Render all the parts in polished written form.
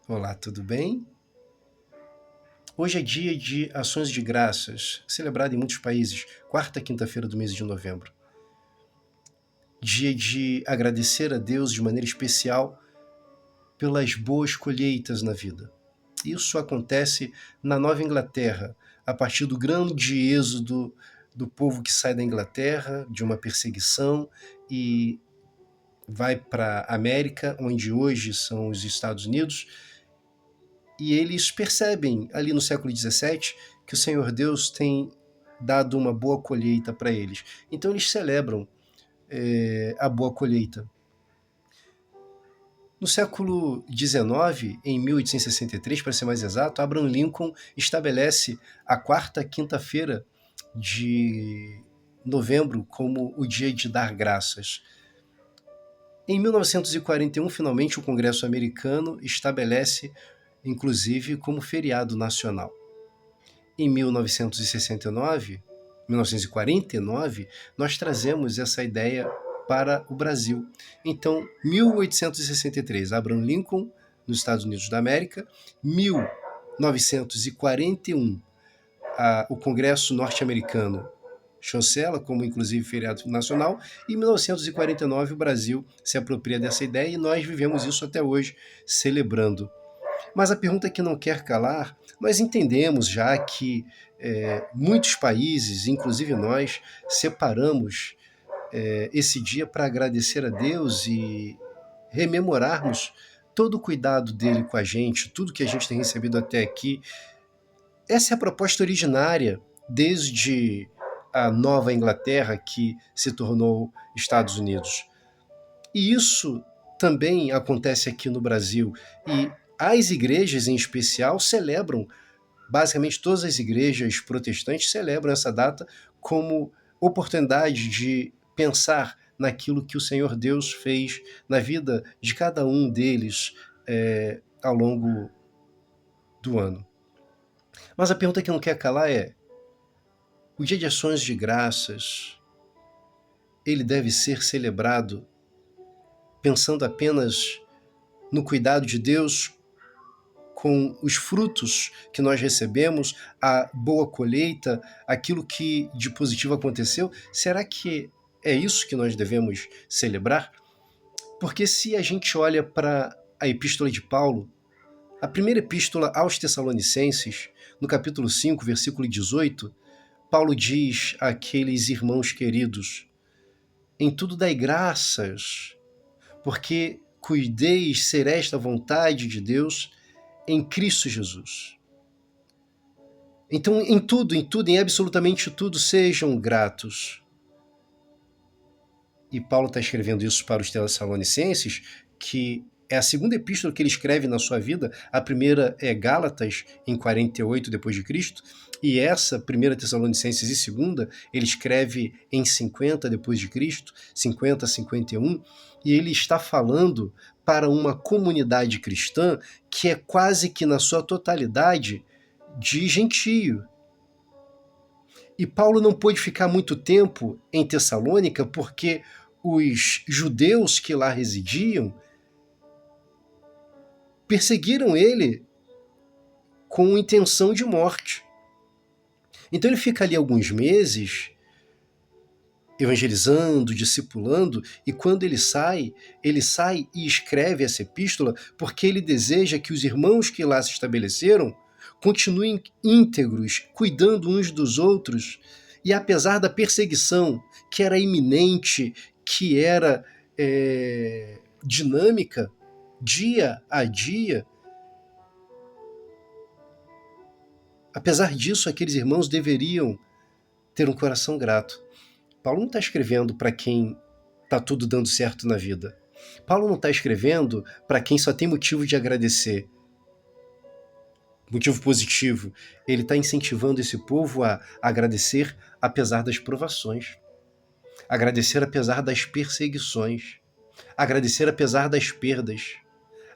Olá, tudo bem? Hoje é dia de Ações de Graças, celebrado em muitos países, quarta quinta-feira do mês de novembro. Dia de agradecer a Deus de maneira especial pelas boas colheitas na vida. Isso acontece na Nova Inglaterra, a partir do grande êxodo do povo que sai da Inglaterra, de uma perseguição, e vai para a América, onde hoje são os Estados Unidos. E eles percebem, ali no século XVII, que o Senhor Deus tem dado uma boa colheita para eles. Então eles celebram a boa colheita. No século XIX, em 1863, para ser mais exato, Abraham Lincoln estabelece a quarta quinta-feira de novembro como o dia de dar graças. Em 1941, finalmente, o Congresso americano estabelece, inclusive, como feriado nacional. Em 1949, nós trazemos essa ideia para o Brasil. Então, 1863, Abraham Lincoln, nos Estados Unidos da América. 1941, o Congresso norte-americano chancela, como inclusive feriado nacional, e em 1949 o Brasil se apropria dessa ideia e nós vivemos isso até hoje, celebrando. Mas a pergunta que não quer calar, nós entendemos já que muitos países, inclusive nós, separamos esse dia para agradecer a Deus e rememorarmos todo o cuidado dele com a gente, tudo que a gente tem recebido até aqui. Essa é a proposta originária, desde a Nova Inglaterra, que se tornou Estados Unidos. E isso também acontece aqui no Brasil. E as igrejas, em especial, celebram, basicamente todas as igrejas protestantes celebram essa data como oportunidade de pensar naquilo que o Senhor Deus fez na vida de cada um deles ao longo do ano. Mas a pergunta que não quer calar é: o Dia de Ações de Graças, ele deve ser celebrado pensando apenas no cuidado de Deus com os frutos que nós recebemos, a boa colheita, aquilo que de positivo aconteceu? Será que é isso que nós devemos celebrar? Porque se a gente olha para a epístola de Paulo, a primeira epístola aos Tessalonicenses, no capítulo 5, versículo 18, Paulo diz àqueles irmãos queridos: em tudo dai graças, porque cuideis ser esta vontade de Deus em Cristo Jesus. Então, em tudo, em absolutamente tudo, sejam gratos. E Paulo está escrevendo isso para os Tessalonicenses, que é a segunda epístola que ele escreve na sua vida. A primeira é Gálatas, em 48 depois de Cristo, e essa primeira Tessalonicenses e segunda, ele escreve em 50 depois de Cristo, 50, 51, e ele está falando para uma comunidade cristã que é quase que na sua totalidade de gentio. E Paulo não pôde ficar muito tempo em Tessalônica porque os judeus que lá residiam perseguiram ele com intenção de morte. Então ele fica ali alguns meses evangelizando, discipulando, e quando ele sai e escreve essa epístola porque ele deseja que os irmãos que lá se estabeleceram continuem íntegros, cuidando uns dos outros, e apesar da perseguição que era iminente, que era dinâmica, dia a dia, apesar disso, aqueles irmãos deveriam ter um coração grato. Paulo não está escrevendo para quem está tudo dando certo na vida. Paulo não está escrevendo para quem só tem motivo de agradecer, motivo positivo. Ele está incentivando esse povo a agradecer apesar das provações, agradecer apesar das perseguições, agradecer apesar das perdas,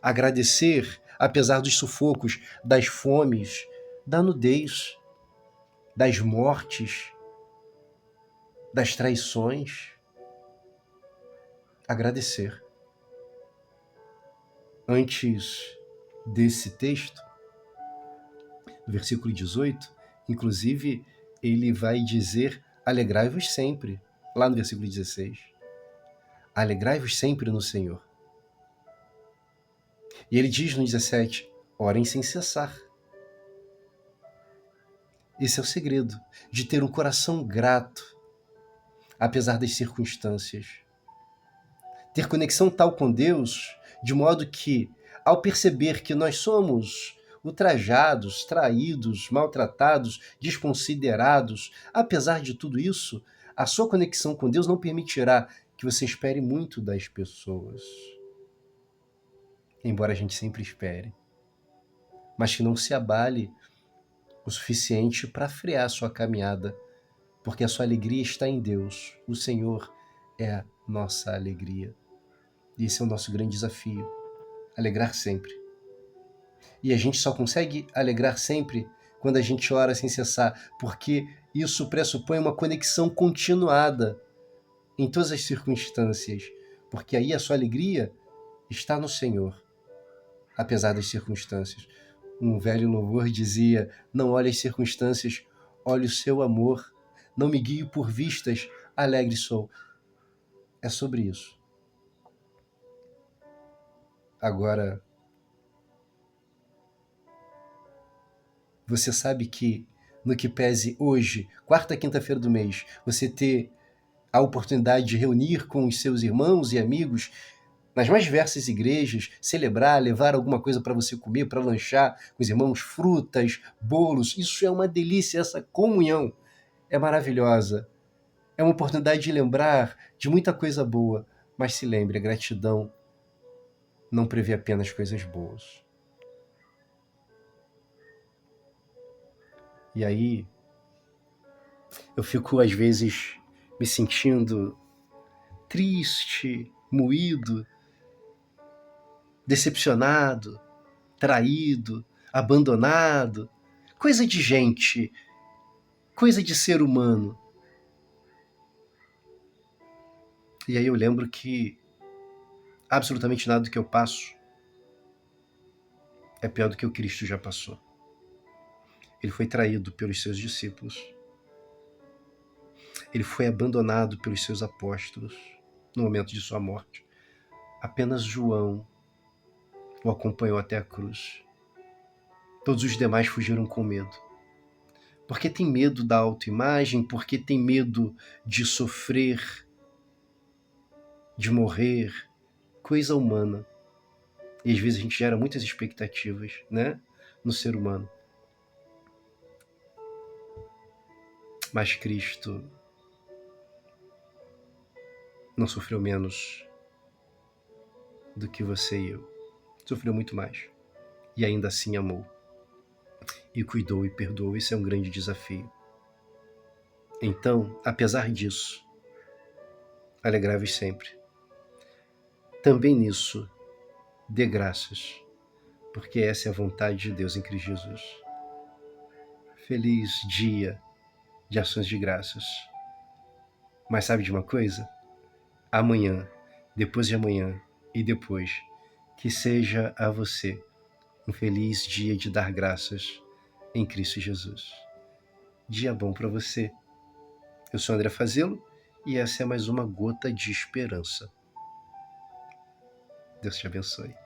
agradecer apesar dos sufocos, das fomes, da nudez, das mortes, das traições. Agradecer. Antes desse texto, versículo 18, inclusive, ele vai dizer: alegrai-vos sempre, lá no versículo 16. Alegrai-vos sempre no Senhor. E ele diz no 17, orem sem cessar. Esse é o segredo de ter um coração grato, apesar das circunstâncias. Ter conexão tal com Deus, de modo que, ao perceber que nós somos ultrajados, traídos, maltratados, desconsiderados, apesar de tudo isso, a sua conexão com Deus não permitirá que você espere muito das pessoas. Embora a gente sempre espere. Mas que não se abale o suficiente para frear a sua caminhada, porque a sua alegria está em Deus. O Senhor é a nossa alegria. E esse é o nosso grande desafio, alegrar sempre. E a gente só consegue alegrar sempre quando a gente ora sem cessar, porque isso pressupõe uma conexão continuada em todas as circunstâncias, porque aí a sua alegria está no Senhor, apesar das circunstâncias. Um velho louvor dizia: não olhe as circunstâncias, olhe o seu amor. Não me guio por vistas, alegre sou. É sobre isso. Agora, você sabe que, no que pese hoje, quarta, quinta-feira do mês, você ter a oportunidade de reunir com os seus irmãos e amigos nas mais diversas igrejas, celebrar, levar alguma coisa para você comer, para lanchar com os irmãos, frutas, bolos, isso é uma delícia, essa comunhão é maravilhosa. É uma oportunidade de lembrar de muita coisa boa, mas se lembre, a gratidão não prevê apenas coisas boas. E aí, eu fico às vezes me sentindo triste, moído, decepcionado, traído, abandonado, coisa de gente, coisa de ser humano. E aí eu lembro que absolutamente nada do que eu passo é pior do que o Cristo já passou. Ele foi traído pelos seus discípulos. Ele foi abandonado pelos seus apóstolos no momento de sua morte. Apenas João o acompanhou até a cruz. Todos os demais fugiram com medo. Porque tem medo da autoimagem, porque tem medo de sofrer, de morrer, coisa humana. E às vezes a gente gera muitas expectativas, né, no ser humano. Mas Cristo não sofreu menos do que você e eu. Sofreu muito mais. E ainda assim amou. E cuidou e perdoou. Isso é um grande desafio. Então, apesar disso, alegrai-vos sempre. Também nisso, dê graças, porque essa é a vontade de Deus em Cristo Jesus. Feliz dia de ações de graças. Mas sabe de uma coisa? Amanhã, depois de amanhã e depois, que seja a você um feliz dia de dar graças em Cristo Jesus. Dia bom para você. Eu sou André Fazelo e essa é mais uma gota de esperança. Deus te abençoe.